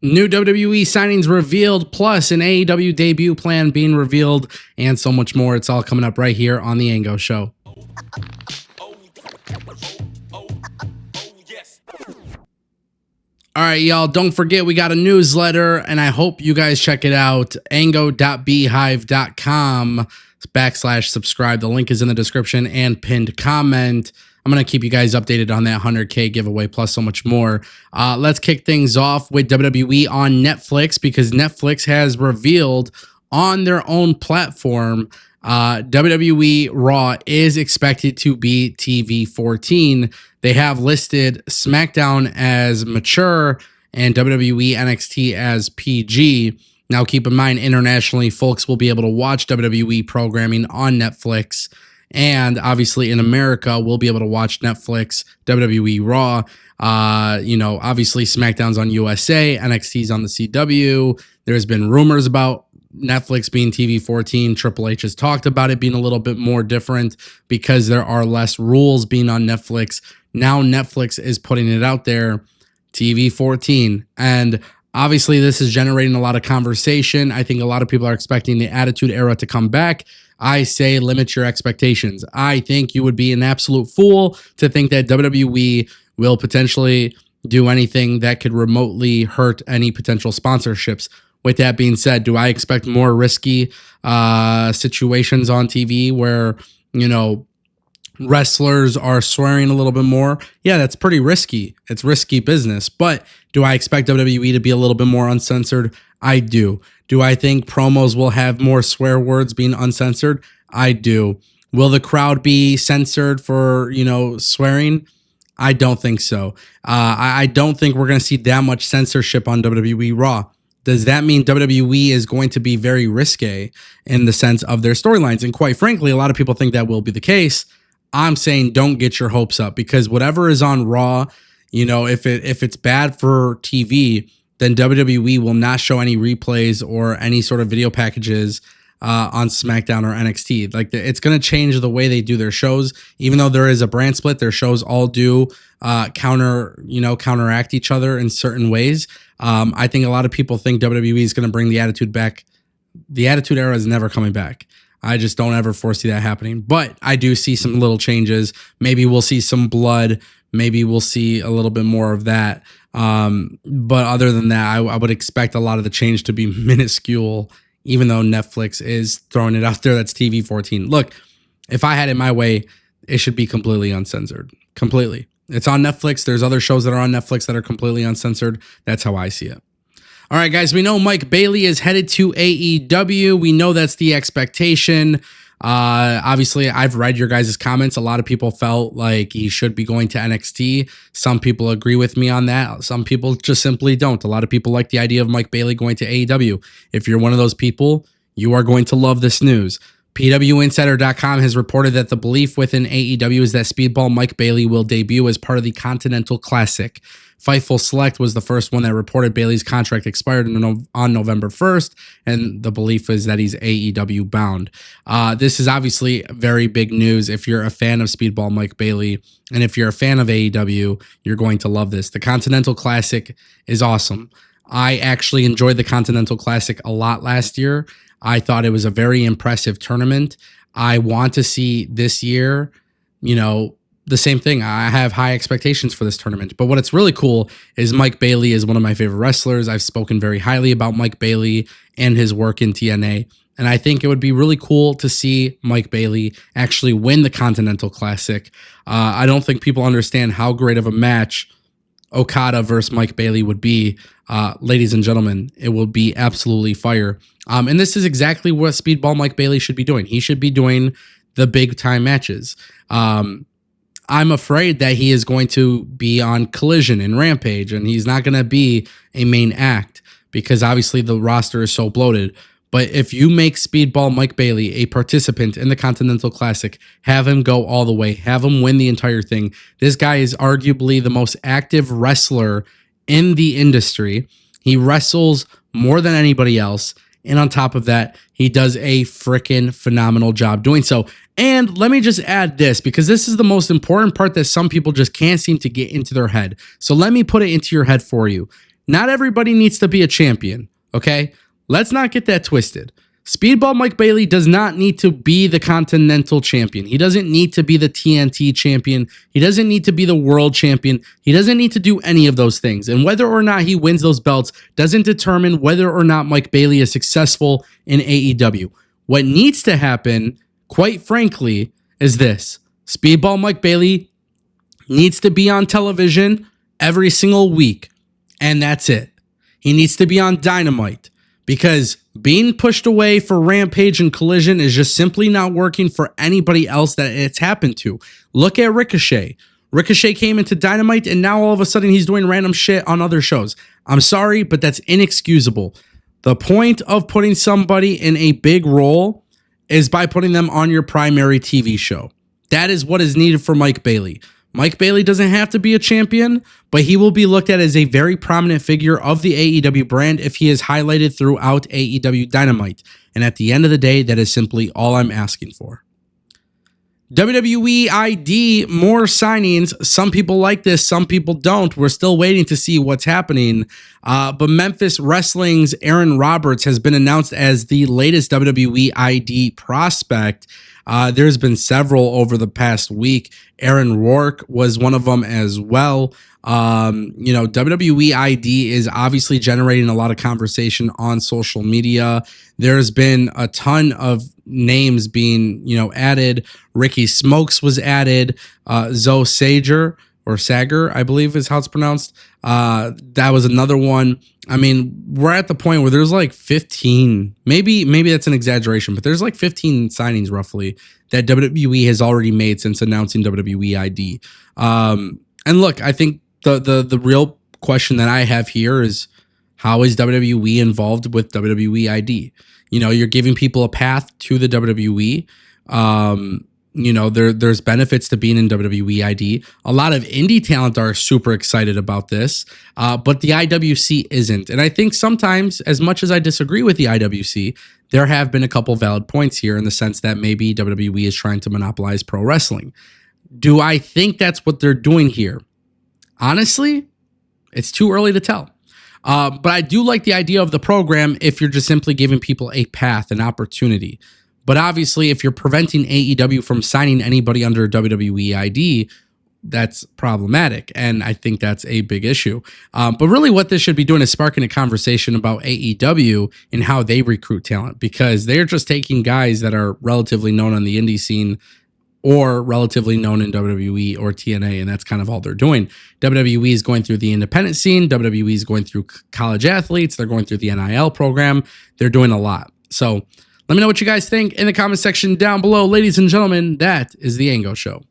New WWE signings revealed, plus an AEW debut plan being revealed, and so much more. It's all coming up right here on The Ango Show. All right, y'all, don't forget we got a newsletter, and I hope you guys check it out. ango.beehive.com/subscribe. The link is in the description and pinned comment. I'm going to keep you guys updated on that 100K giveaway, plus so much more. Let's kick things off with WWE on Netflix, because Netflix has revealed on their own platform WWE Raw is expected to be TV-14. They have listed SmackDown as mature and WWE NXT as PG. Now, keep in mind, internationally, folks will be able to watch WWE programming on Netflix. And obviously in America, we'll be able to watch Netflix, WWE Raw. Obviously SmackDown's on USA, NXT's on the CW. There's been rumors about Netflix being TV-14. Triple H has talked about it being a little bit more different because there are less rules being on Netflix. Now Netflix is putting it out there, TV-14. And obviously this is generating a lot of conversation. I think a lot of people are expecting the Attitude Era to come back. I say limit your expectations. I think you would be an absolute fool to think that WWE will potentially do anything that could remotely hurt any potential sponsorships. With that being said, do I expect more risky situations on TV where, wrestlers are swearing a little bit more? Yeah, that's pretty risky. It's risky business. But do I expect WWE to be a little bit more uncensored? I do. Do I think promos will have more swear words being uncensored? I do. Will the crowd be censored for, swearing? I don't think so. I don't think we're going to see that much censorship on WWE Raw. Does that mean WWE is going to be very risque in the sense of their storylines? And quite frankly, a lot of people think that will be the case. I'm saying don't get your hopes up, because whatever is on Raw, if it's bad for TV, then WWE will not show any replays or any sort of video packages on SmackDown or NXT. It's going to change the way they do their shows. Even though there is a brand split, their shows all do counteract each other in certain ways. I think a lot of people think WWE is going to bring the Attitude back. The Attitude Era is never coming back. I just don't ever foresee that happening. But I do see some little changes. Maybe we'll see some blood. Maybe we'll see a little bit more of that. But other than that, I would expect a lot of the change to be minuscule, even though Netflix is throwing it out there. That's TV-14. Look, if I had it my way, it should be completely uncensored. Completely. It's on Netflix. There's other shows that are on Netflix that are completely uncensored. That's how I see it. All right, guys, we know Mike Bailey is headed to AEW. We know that's the expectation. Obviously, I've read your guys' comments. A lot of people felt like he should be going to NXT. Some people agree with me on that. Some people just simply don't. A lot of people like the idea of Mike Bailey going to AEW. If you're one of those people, you are going to love this news. PWInsider.com has reported that the belief within AEW is that Speedball Mike Bailey will debut as part of the Continental Classic. Fightful Select was the first one that reported Bailey's contract expired on November 1st, and the belief is that he's AEW bound. This is obviously very big news if you're a fan of Speedball Mike Bailey, and if you're a fan of AEW, you're going to love this. The Continental Classic is awesome. I actually enjoyed the Continental Classic a lot last year. I thought it was a very impressive tournament. I want to see this year, the same thing. I have high expectations for this tournament. But what's really cool is Mike Bailey is one of my favorite wrestlers. I've spoken very highly about Mike Bailey and his work in TNA. And I think it would be really cool to see Mike Bailey actually win the Continental Classic. I don't think people understand how great of a match Okada versus Mike Bailey would be. Ladies and gentlemen, it will be absolutely fire. And this is exactly what Speedball Mike Bailey should be doing. He should be doing the big time matches. I'm afraid that he is going to be on Collision and Rampage, and he's not going to be a main act because obviously the roster is so bloated. But if you make Speedball Mike Bailey a participant in the Continental Classic, have him go all the way, have him win the entire thing. This guy is arguably the most active wrestler in the industry. He wrestles more than anybody else. And on top of that, he does a freaking phenomenal job doing so. And let me just add this, because this is the most important part that some people just can't seem to get into their head. So let me put it into your head for you. Not everybody needs to be a champion, okay? Let's not get that twisted. Speedball Mike Bailey does not need to be the Continental Champion. He doesn't need to be the TNT Champion. He doesn't need to be the World Champion. He doesn't need to do any of those things. And whether or not he wins those belts doesn't determine whether or not Mike Bailey is successful in AEW. What needs to happen, quite frankly, is this. Speedball Mike Bailey needs to be on television every single week. And that's it. He needs to be on Dynamite. Because being pushed away for Rampage and Collision is just simply not working for anybody else that it's happened to. Look at Ricochet. Ricochet came into Dynamite and now all of a sudden he's doing random shit on other shows. I'm sorry, but that's inexcusable. The point of putting somebody in a big role is by putting them on your primary TV show. That is what is needed for Mike Bailey. Mike Bailey doesn't have to be a champion, but he will be looked at as a very prominent figure of the AEW brand if he is highlighted throughout AEW Dynamite. And at the end of the day, that is simply all I'm asking for. WWE ID, more signings. Some people like this, some people don't. We're still waiting to see what's happening. But Memphis Wrestling's Aaron Roberts has been announced as the latest WWE ID prospect. There's been several over the past week. Aaron Rourke was one of them as well. WWE ID is obviously generating a lot of conversation on social media. There's been a ton of names being, added. Ricky Smokes was added. Zoe Sager, or Sager, I believe is how it's pronounced. That was another one. I mean, we're at the point where there's like 15, maybe that's an exaggeration, but there's like 15 signings roughly that WWE has already made since announcing WWE ID. And look, I think the real question that I have here is, how is WWE involved with WWE ID? You're giving people a path to the WWE. There's benefits to being in WWE ID. A lot of indie talent are super excited about this, but the IWC isn't. And I think sometimes, as much as I disagree with the IWC, there have been a couple valid points here in the sense that maybe WWE is trying to monopolize pro wrestling. Do I think that's what they're doing here? Honestly, it's too early to tell. But I do like the idea of the program if you're just simply giving people a path, an opportunity. But obviously, if you're preventing AEW from signing anybody under WWE ID, that's problematic. And I think that's a big issue. But really what this should be doing is sparking a conversation about AEW and how they recruit talent, because they're just taking guys that are relatively known on the indie scene or relatively known in WWE or TNA, and that's kind of all they're doing. WWE is going through the independent scene. WWE is going through college athletes. They're going through the NIL program. They're doing a lot. So let me know what you guys think in the comment section down below. Ladies and gentlemen, that is The Ango Show.